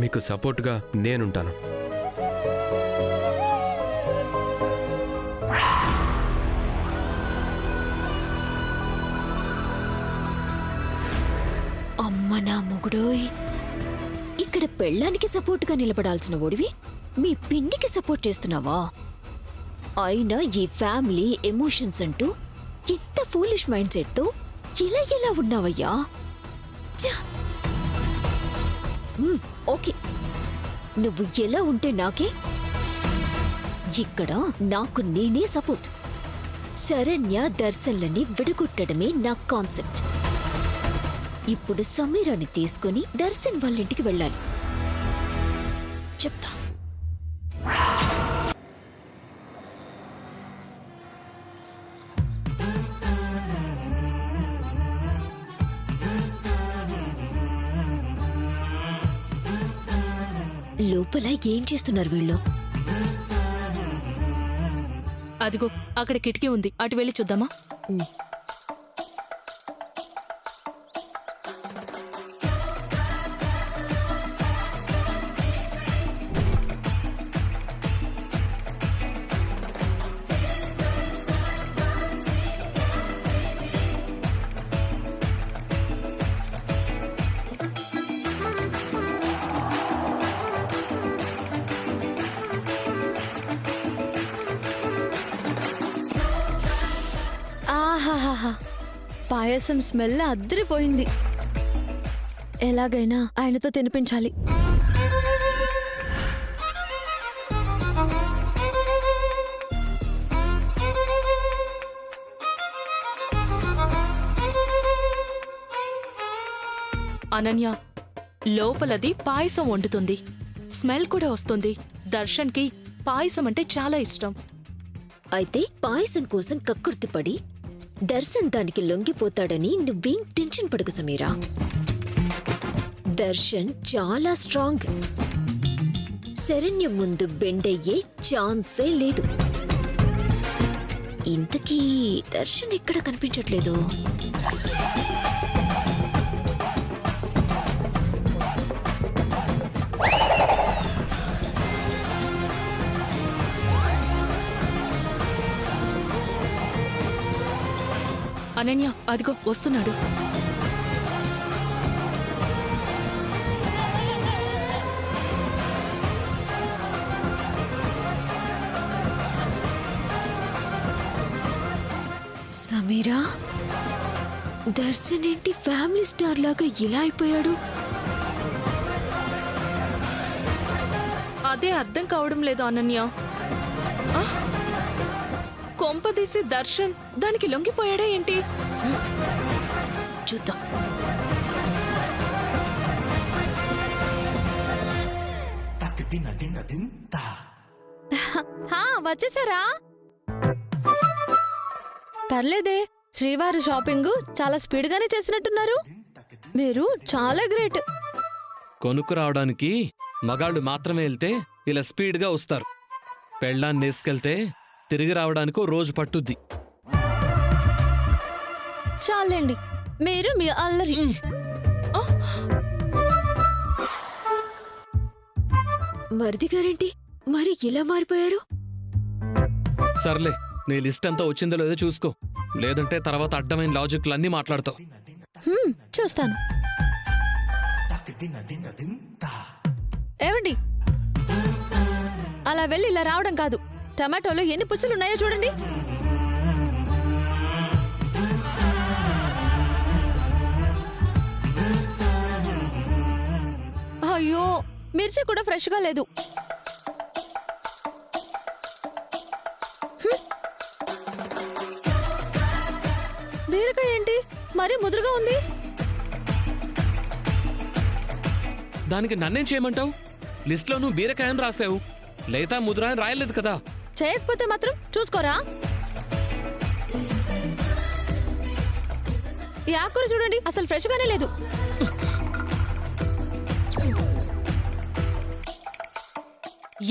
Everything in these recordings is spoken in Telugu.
మీకు సపోర్ట్గా నేనుంటాను. అమ్మ నా మొగుడోయ్, ఇక్కడ పెళ్ళానికి సపోర్ట్గా నిలబడాల్సిన ఓడివి మీ పిండికి సపోర్ట్ చేస్తున్నావా? అయినా ఈ ఫ్యామిలీ ఎమోషన్స్ అంటూ ఇంత ఫూలిష్ మైండ్ సెట్తో ఇలా ఎలా ఉన్నావయ్యా? ఛ! ఓకే, నువ్వు ఎలా ఉంటే నాకే. ఇక్కడ నాకు నేనే సపోర్ట్. శరణ్య దర్శన్లని విడగొట్టడమే నా కాన్సెప్ట్. ఇప్పుడు సమీరాని తీసుకుని దర్శన్ వాళ్ళ ఇంటికి వెళ్ళాలి. చెప్తా. లోపల ఏం చేస్తున్నారు వీళ్ళు? అదిగో అక్కడ కిటికీ ఉంది, అటు వెళ్ళి చూద్దామా? ఆహాహాహా, పాయసం స్మెల్ అద్దరిపోయింది. ఎలాగైనా ఆయనతో తినిపించాలి. అనన్య, లోపలది పాయసం వండుతుంది, స్మెల్ కూడా వస్తుంది. దర్శన్కి పాయసం అంటే చాలా ఇష్టం. అయితే పాయసం కోసం కక్కుర్తిపడి దర్శన్ దానికి లొంగిపోతాడని నువ్వేం టెన్షన్ పడకు సమీరా. దర్శన్ చాలా స్ట్రాంగ్. శరణ్య ముందు బెండయ్యే ఛాన్సే లేదు. ఇంతకీ దర్శన్ ఎక్కడ కనిపించట్లేదు? అనన్య, అదిగో వస్తున్నాడు. సమీరా, దర్శన్ ఏంటి ఫ్యామిలీ స్టార్ లాగా ఇలా అయిపోయాడు? అదే అర్థం కావడం లేదు అనన్య. కొంపదీసి దర్శన్ దానికి లొంగిపోయాడా ఏంటి? చూద్దాం. వచ్చేసారా? పర్లేదే, శ్రీవారి షాపింగ్ చాలా స్పీడ్ గానే చేసినట్టున్నారు. మీరు చాలా గ్రేట్. కొనుక్కు రావడానికి మగాళ్ళు మాత్రమే వెళ్తే ఇలా స్పీడ్గా వస్తారు. పెళ్ళాన్ని తీసుకెళ్తే తిరిగి రావడానికో రోజు పట్టుద్ది. చాలండి, మీరు మీ అల్లరి. మరిది గారేంటి మరి ఇలా మారిపోయారు? సర్లే, నీ లిస్ట్ అంతా వచ్చిందో లేదో చూసుకో, లేదంటే తర్వాత అడ్డమైన లాజిక్లన్నీ మాట్లాడతావు. చూస్తాను. ఏమండి, అలా వెళ్ళి ఇలా రావడం కాదు. టమాటోలో ఎన్ని పుచ్చులున్నాయో చూడండి. అయ్యో, మిర్చి కూడా ఫ్రెష్గా లేదు. బీరకాయ ఏంటి మరీ ముదురుగా ఉంది? దానికి నన్నేం చేయమంటావు? లిస్ట్లో నువ్వు బీరకాయని రాసావు, లేతా ముద్రా అని రాయలేదు కదా. చేయకపోతే మాత్రం చూసుకోరా? ఈ ఆకుకూర చూడండి, అసలు ఫ్రెష్ గానే లేదు.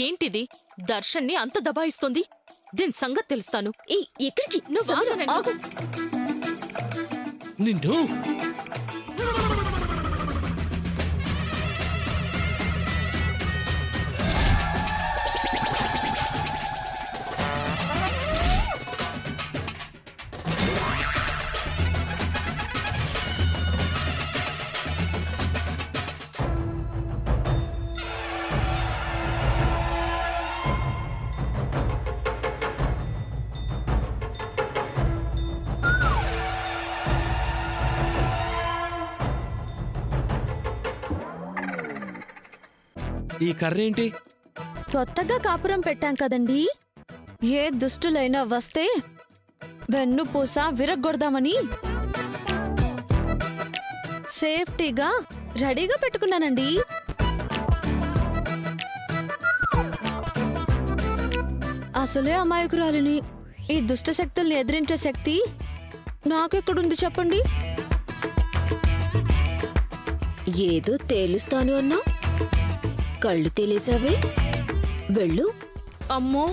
ఏంటిది? దర్శన్ని అంత దబాయిస్తుంది. దీని సంగతి తెలుస్తాను. ఎక్కడికి? నువ్వు ఆగు. నిన్ను ఈ కర్ర ఏంటి? కొత్తగా కాపురం పెట్టాం కదండి, ఏ దుష్టులైనా వస్తే వెన్నుపూస విరగ్గొడదామని సేఫ్టీగా రెడీగా పెట్టుకున్నానండి. అసలే అమాయకురాలిని, ఈ దుష్ట శక్తుల్ని ఎదిరించే శక్తి నాకెక్కడుంది చెప్పండి? ఏదో తేలుస్తాను అన్నా కళ్ళు తేలేసావే. వెళ్ళు. అమ్మో,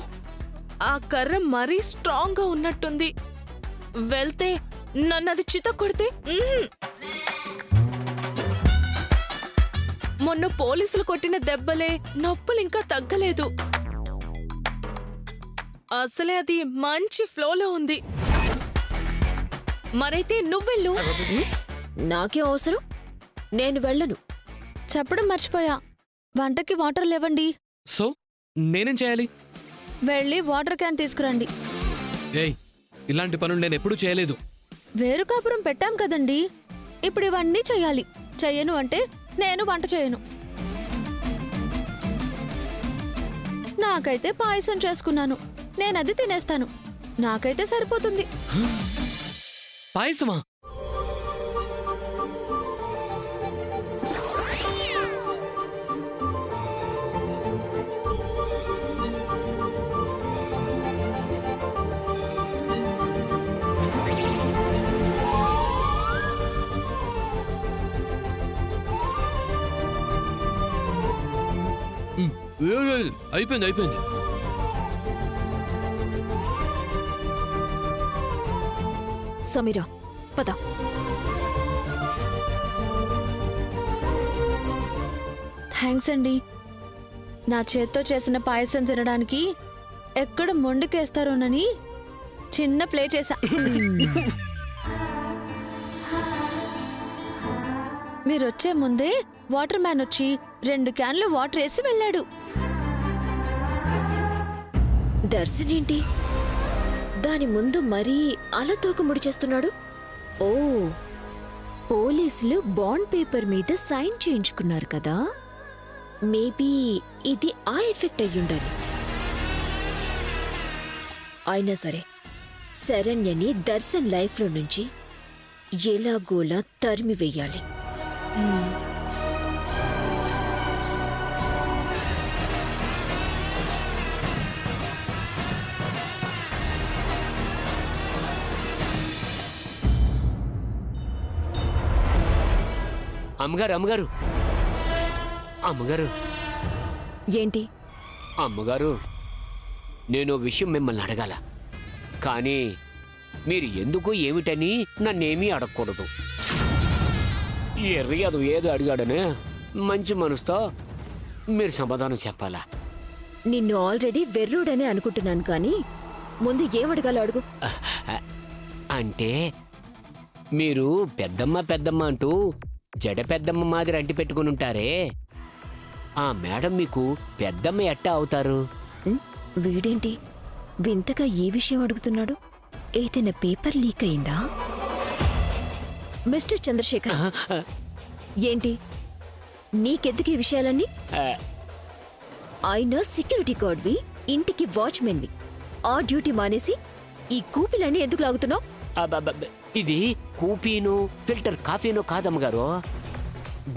ఆ కర్ర మరీ స్ట్రాంగ్ గా ఉన్నట్టుంది. వెళ్తే నన్నది చిత కొడితే మొన్న పోలీసులు కొట్టిన దెబ్బలే నొప్పులు ఇంకా తగ్గలేదు. అసలే అది మంచి ఫ్లోలో ఉంది. మరైతే నువ్వెళ్ళు. నాకేం అవసరం, నేను వెళ్ళను. చెప్పడం మర్చిపోయా, వంటకి వాటర్ లేవండి. సో నేనేం చేయాలి? వెళ్ళి వాటర్ క్యాన్ తీసుకురండి. ఏయ్, ఇలాంటి పనులు నేను ఎప్పుడూ చేయలేదు. వేరు కాపురం పెట్టాం కదండి, ఇప్పుడు ఇవన్నీ చెయ్యాలి. చెయ్యను అంటే నేను వంట చేయను. నాకైతే పాయసం చేసుకున్నాను, నేనది తినేస్తాను. నాకైతే సరిపోతుంది. పాయసమా? అయిపోయింది అయిపోయింది. సమీరా, పద. థ్యాంక్స్ అండి. నా చేత్తో చేసిన పాయసం తినడానికి ఎక్కడ మొండికేస్తారోనని చిన్న ప్లే చేశా. మీరొచ్చే ముందే వాటర్ మ్యాన్ వచ్చి 2 క్యాన్లు వాటర్ వేసి వెళ్ళాడు. దర్శన్ ఏంటి దాని ముందు మరీ అలా తోకముడి చేస్తున్నాడు? ఓ, పోలీసులు బాండ్ పేపర్ మీద సైన్ చేయించుకున్నారు కదా, మేబీ ఇది ఆ ఎఫెక్ట్ అయ్యుండాలి. అయినా సరే, శరణ్యని దర్శన్ లైఫ్లో నుంచి ఎలాగోలా తరిమి వెయ్యాలి. అమ్మగారు అమ్మగారు అమ్మగారు ఏంటి? అమ్మగారు, నేను విషయం మిమ్మల్ని అడగాల, కానీ మీరు ఎందుకు ఏమిటని నన్నేమీ అడగకూడదు. ఎర్రియాదు ఏదో అడిగాడనే మంచి మనసుతో మీరు సమాధానం చెప్పాలా? నిన్ను ఆల్రెడీ వెర్రోడనే అనుకుంటున్నాను, కానీ ముందు ఏమడగాలో అడుగు. అంటే మీరు పెద్దమ్మ పెద్దమ్మ అంటూ జడ పెద్దమ్మ మాదిరి అంటి పెట్టుకుని ఉంటారే, ఆ మేడం మీకు పెద్దమ్మ ఎట్టా అవుతారు? వీడేంటి వింతగా ఈ విషయం అడుగుతున్నాడు? ఏదైనా పేపర్ లీక్ అయిందా? మిస్టర్ చంద్రశేఖర్, ఏంటి నీకెందుకు ఈ విషయాలన్నీ? ఆయన సెక్యూరిటీ గార్డ్వి, ఇంటికి వాచ్మెన్వి. ఆ డ్యూటీ మానేసి ఈ కూపిలన్నీ ఎందుకు లాగుతున్నావు? ఇది కూపీను ఫిల్టర్ కాఫీనో కాదమ్మగారు,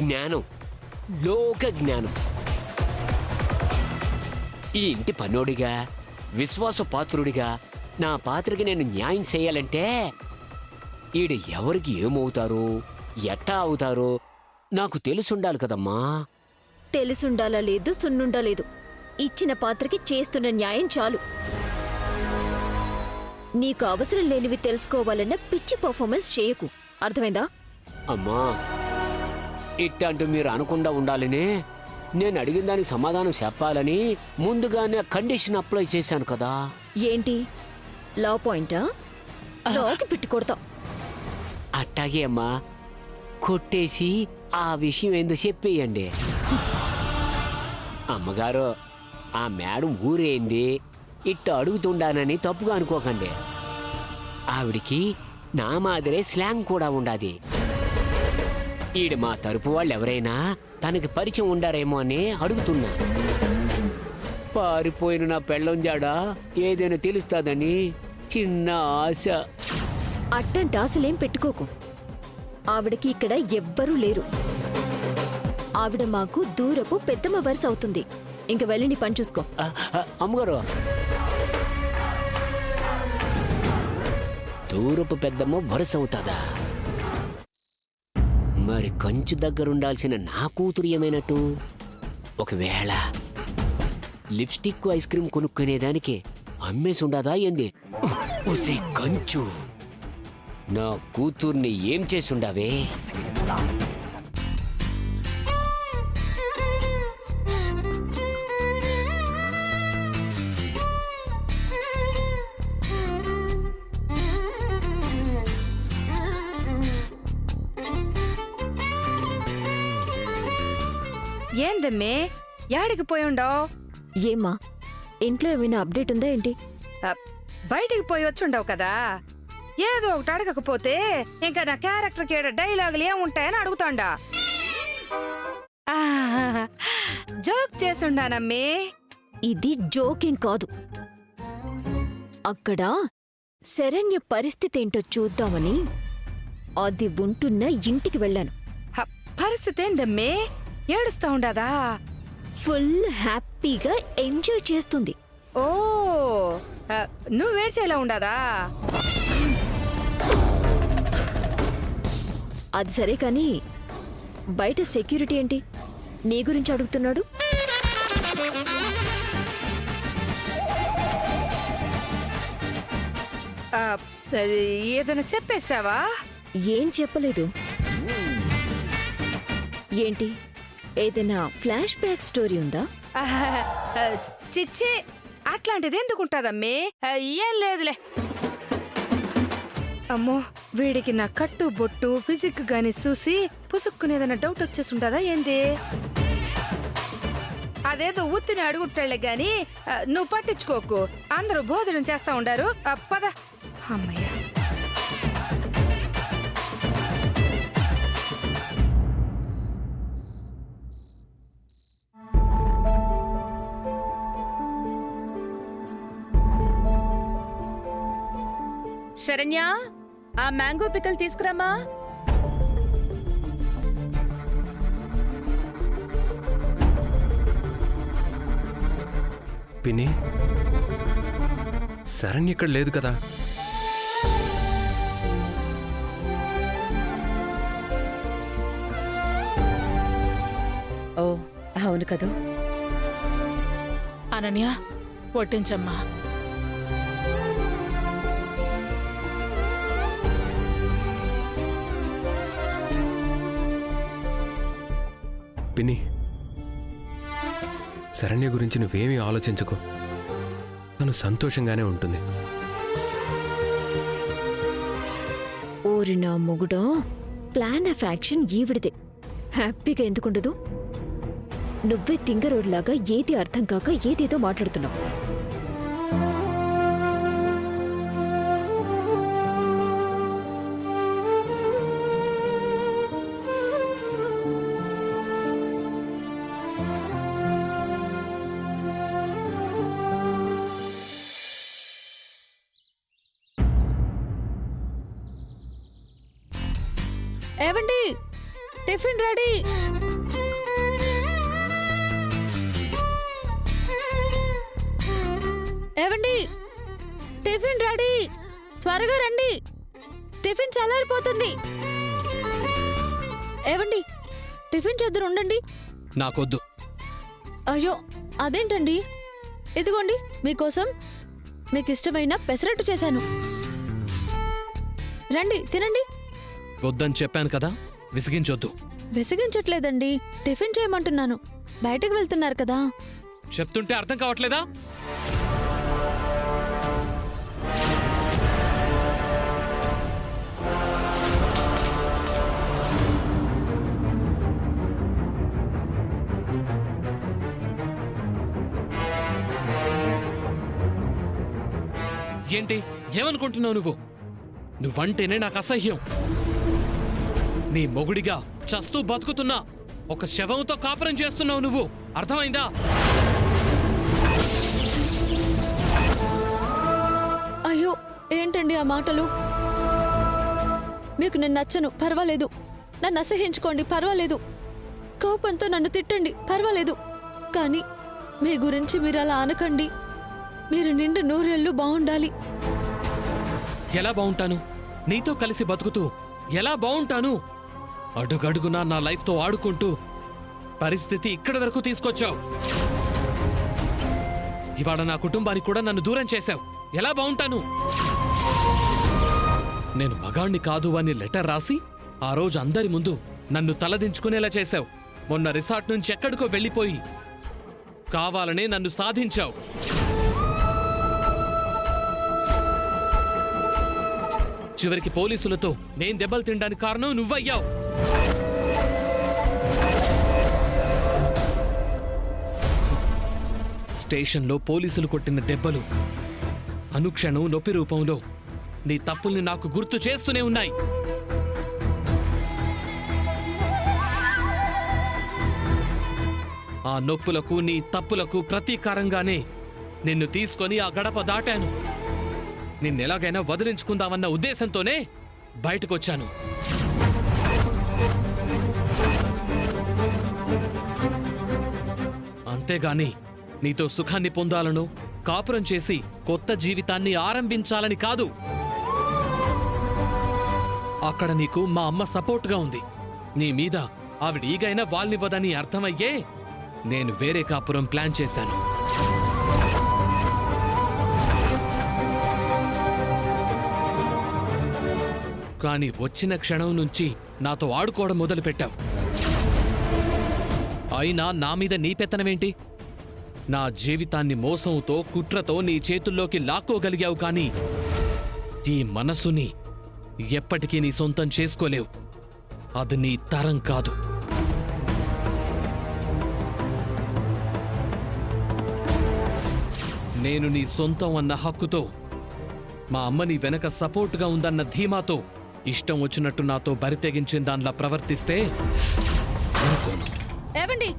జ్ఞానం, లోక జ్ఞానం. ఈ ఇంటి పనోడిగా, విశ్వాసపాత్రుడిగా నా పాత్రకి నేను న్యాయం చేయాలంటే ఈడ ఎవరికి ఏమవుతారో ఎట్టా అవుతారో నాకు తెలుసుండాలి కదమ్మా. తెలుసుండాలా లేదు, సున్నుండా లేదు, ఇచ్చిన పాత్రకి చేస్తున్న న్యాయం చాలు. నీకు అవసరం లేనివి తెలుసుకోవాలన్న పిచ్చి పర్ఫార్మెన్స్ చేయకు, అర్థమైందా? అమ్మా, ఇట్టంటూ మీరు అనకుండా ఉండాలనే నేను అడిగిన దానికి సమాధానం చెప్పాలని ముందుగానే కండిషన్ అప్లై చేశాను కదా. ఏంటి లా పాయింటా? లాకి పెట్టి కొడతా. అట్టాగే అమ్మా, కొట్టేసి ఆ విషయం ఏందో చెప్పేయండి. అమ్మగారు, ఆ మేడం ఊరేంది ఇట్ట అడుగుతుండానని తప్పుగా అనుకోకండి. ఆవిడికి నా మాదిరే స్లాంగ్ కూడా ఉండాది. ఈడ మా తరపు వాళ్ళు ఎవరైనా తనకి పరిచయం ఉండారేమో అని అడుగుతున్నా. పారిపోయిన నా పెళ్ళం జాడా ఏదైనా తెలుస్తుందని చిన్న ఆశ. అట్టంటే అసలేం పెట్టుకోకు. ఆవిడకి ఇక్కడ ఎవ్వరూ లేరు. ఆవిడ మాకు దూరపు పెద్దమ్మ వరుస అవుతుంది. ఇంక వెళ్ళి నీ పని చూసుకో. అమ్మగారు, దూరపు పెద్దమ్మ వరుస అవుతుందా? మరి కంచు దగ్గరుండాల్సిన నా కూతురు ఏమైనట్టు? ఒకవేళ లిప్స్టిక్ ఐస్ క్రీమ్ కొనుక్కునేదానికి అమ్మేసి ఉండదా ఏంది? ఉసే కంచు, నా కూతుర్ని ఏం చేసుండావే? ఏందమ్మే యాడికి పోయుండో? ఏమ్మా, ఇంట్లో ఏమైనా అప్డేట్ ఉందా ఏంటి? బయటికి పోయి వచ్చుండవు కదా. ఏదో ఒకటి అడగకపోతే ఇంకా నా క్యారెక్టర్కి ఏడ డైలాగులు ఏముంటాయని అడుగుతాండా. జోక్ చేసుండానమ్మే. ఇది జోకింగ్ కాదు. అక్కడ శరణ్య పరిస్థితి ఏంటో చూద్దామని అది ఉంటున్న ఇంటికి వెళ్ళాను. పరిస్థితి ఏందమ్మే? ఏడుస్తా ఉండదా? ఫుల్ హ్యాపీగా ఎంజాయ్ చేస్తుంది. ఓ, నువ్వేడ్చేలా ఉండదా? అది సరే కానీ బయట సెక్యూరిటీ ఏంటి నీ గురించి అడుగుతున్నాడు? ఏదైనా చెప్పేశావా? ఏం చెప్పలేదు. ఏంటి, ఏదైనా ఫ్లాష్ బ్యాక్ స్టోరీ ఉందా? చిచ్చి, అట్లాంటిది ఎందుకుంటాదమ్మే? ఏం లేదులే. అమ్మో, వీడికి నా కట్టు బొట్టు ఫిజిక్ గాని చూసి పుసుక్కునేదన్న డౌట్ వచ్చేసి ఉంటుందా ఏంది? అదేదో ఉత్తిని అడుగుట్టాళ్లే గాని నువ్వు పట్టించుకోకు. అందరూ భోజనం చేస్తా ఉండారు. పద. అమ్మయ్య. శరణ్య, ఆ మ్యాంగో పికల్ తీసుకురామా. పిన్ని, శరణ్ ఇక్కడ లేదు కదా? ఓ అవును కదూ. అనన్య, వడ్డించమ్మా. పిన్ని, శరణ్య గురించి నువ్వేమీ ఆలోచించకు. తను సంతోషంగానే ఉంటుంది. ఓరి నా మొగుడా, ప్లాన్ ఆఫ్ యాక్షన్ ఈవిడిదే. హ్యాపీగా ఎందుకుండదు? నువ్వే తింగరోడ్లాగా ఏది అర్థం కాక ఏదేదో మాట్లాడుతున్నావు. ఏవండి, టిఫిన్ రెడీ. ఏవండి, టిఫిన్ రెడీ. త్వరగా రండి, టిఫిన్ చల్లారిపోతుంది. ఏవండి, టిఫిన్ చేద్దరు ఉండండి. నాకొద్దు. అయ్యో, అదేంటండి? ఇదిగోండి మీకోసం మీకు ఇష్టమైన పెసరట్టు చేశాను. రండి తినండి. వద్దని చెప్పాను కదా, విసిగించొద్దు. విసిగించట్లేదండి, టిఫిన్ చేయమంటున్నాను. బయటకు వెళ్తున్నారు కదా. చెప్తుంటే అర్థం కావట్లేదా? ఏంటి ఏమనుకుంటున్నావు నువ్వు? నువ్వంటేనే నాకు అసహ్యం. నీ మొగుడిగా చస్తూ బతుకుతున్నా ఒక శవంతో కాపురం చేస్తున్నావు నువ్వు. అర్థమైందా? అయ్యో ఏంటండి ఆ మాటలు? మీకు నేను నచ్చను, పర్వాలేదు. నన్ను అసహించుకోండి, పర్వాలేదు. కోపంతో నన్ను తిట్టండి, పర్వాలేదు. కానీ మీ గురించి మీరు అలా అనకండి. మీరు నిండు నూరేళ్లు బాగుండాలి. ఎలా బావుంటాను? నీతో కలిసి బతుకుతూ ఎలా బావుంటాను? అడుగడుగునా నా లైఫ్తో ఆడుకుంటూ పరిస్థితి ఇక్కడి వరకు తీసుకొచ్చావు. ఇవాళ నా కుటుంబానికి కూడా నన్ను దూరం చేశావు. ఎలా బావుంటాను? నేను మగాణ్ణి కాదు అని లెటర్ రాసి ఆ రోజు అందరి ముందు నన్ను తలదించుకునేలా చేశావు. మొన్న రిసార్ట్ నుంచి ఎక్కడికో వెళ్ళిపోయి కావాలనే నన్ను సాధించావు. చివరికి పోలీసులతో నేను దెబ్బలు తినడానికి కారణం నువ్వయ్యావు. స్టేషన్లో పోలీసులు కొట్టిన దెబ్బలు అనుక్షణం నొప్పి రూపంలో నీ తప్పుల్ని నాకు గుర్తు చేస్తూనే ఉన్నాయి. ఆ నొప్పులకు నీ తప్పులకు ప్రతీకారంగానే నిన్ను తీసుకొని ఆ గడప దాటాను. నిన్నెలాగైనా వదిలించుకుందామన్న ఉద్దేశంతోనే బయటకొచ్చాను. అంతేగాని నీతో సుఖాన్ని పొందాలనో కాపురం చేసి కొత్త జీవితాన్ని ఆరంభించాలని కాదు. అక్కడ నీకు మా అమ్మ సపోర్ట్గా ఉంది. నీ మీద ఆవిడ ఈగైనా వాళ్ళనివ్వదని అర్థమయ్యే నేను వేరే కాపురం ప్లాన్ చేశాను. కానీ వచ్చిన క్షణం నుంచి నాతో ఆడుకోవడం మొదలుపెట్టావు. అయినా నా మీద నీ పెత్తనమేంటి? నా జీవితాన్ని మోసంతో కుట్రతో నీ చేతుల్లోకి లాక్కోగలిగావు. కానీ ఈ మనసుని ఎప్పటికీ నీ సొంతం చేసుకోలేవు. అది నీ తరం కాదు. నేను నీ సొంతం అన్న హక్కుతో, మా అమ్మ నీ వెనక సపోర్టుగా ఉందన్న ధీమాతో ఇష్టం వచ్చినట్టు నాతో బరి తెగించిన దానిలా ప్రవర్తిస్తే అనుకోను. ఏవండి,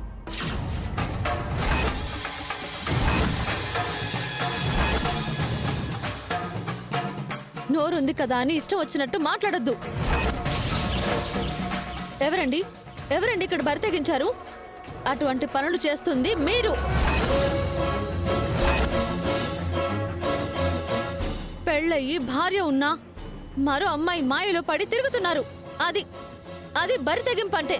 నోరుంది కదా అని ఇష్టం వచ్చినట్టు మాట్లాడొద్దు. ఎవరండి ఎవరండి ఇక్కడ బరి తెగించారు? అటువంటి పనులు చేస్తుంది మీరు. పెళ్ళయి భార్య ఉన్నా మరో అమ్మాయి మాయలో పడి తిరుగుతున్నారు. అది అది బరి తెగింపు అంటే.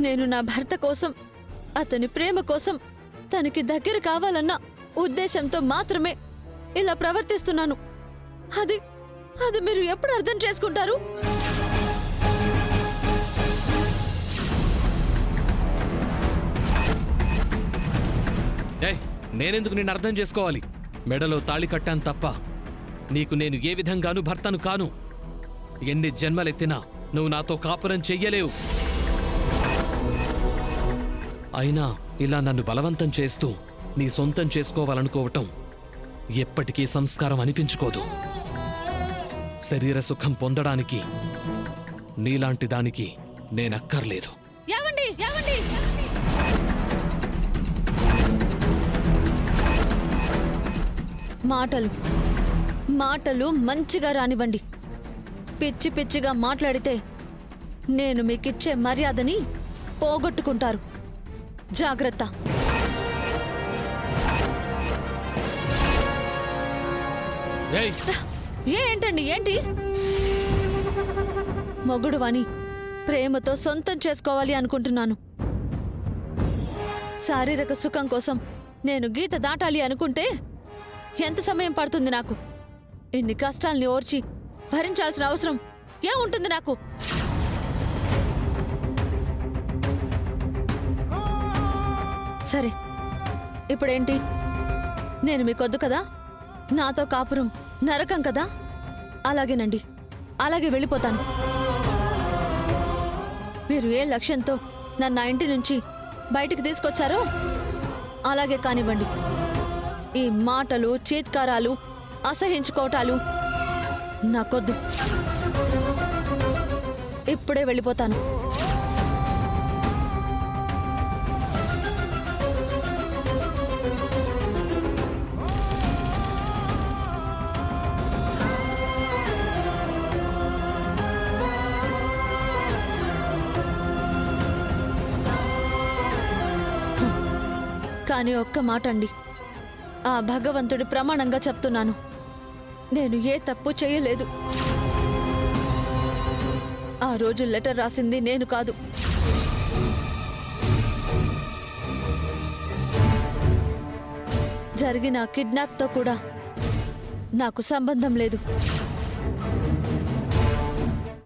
నేను నా భర్త కోసం, అతని ప్రేమ కోసం, తనకి దగ్గర కావాలన్న ఉద్దేశంతో మాత్రమే ఇలా ప్రవర్తిస్తున్నాను. అది అది మీరు ఎప్పుడు అర్థం చేసుకుంటారు? నేనెందుకు నిన్ను అర్థం చేసుకోవాలి? మెడలో తాళి కట్టాను తప్ప నీకు నేను ఏ విధంగానూ భర్తను కాను. ఎన్ని జన్మలెత్తినా నువ్వు నాతో కాపురం చెయ్యలేవు. అయినా ఇలా నన్ను బలవంతం చేస్తూ నీ సొంతం చేసుకోవాలనుకోవటం ఎప్పటికీ సంస్కారం అనిపించుకోదు. శరీర సుఖం పొందడానికి నీలాంటి దానికి నేనక్కర్లేదు. ఏమండి ఏమండి మాటలు మాటలు మంచిగా రానివ్వండి. పిచ్చి పిచ్చిగా మాట్లాడితే నేను మీకిచ్చే మర్యాదని పోగొట్టుకుంటారు. జాగ్రత్త. ఏంటండి ఏంటి? మొగుడువని ప్రేమతో సొంతం చేసుకోవాలి అనుకుంటున్నాను. శారీరక సుఖం కోసం నేను గీత దాటాలి అనుకుంటే ఎంత సమయం పడుతుంది నాకు? ఎన్ని కష్టాల్ని ఓర్చి భరించాల్సిన అవసరం ఏముంటుంది నాకు? సరే, ఇప్పుడేంటి? నేను మీకొద్దు కదా? నాతో కాపురం నరకం కదా? అలాగేనండి, అలాగే వెళ్ళిపోతాను. మీరు ఏ లక్ష్యంతో నన్ను నా ఇంటి నుంచి బయటికి తీసుకొచ్చారో అలాగే కానివ్వండి. ఈ మాటలు, చీత్కారాలు, అసహించుకోవటాలు నాకొద్దు. ఇప్పుడే వెళ్ళిపోతాను. కానీ ఒక్క మాట అండి, ఆ భగవంతుడి ప్రమాణంగా చెప్తున్నాను, నేను ఏ తప్పు చేయలేదు. ఆ రోజు లెటర్ రాసింది నేను కాదు. జరిగిన కిడ్నాప్తో కూడా నాకు సంబంధం లేదు.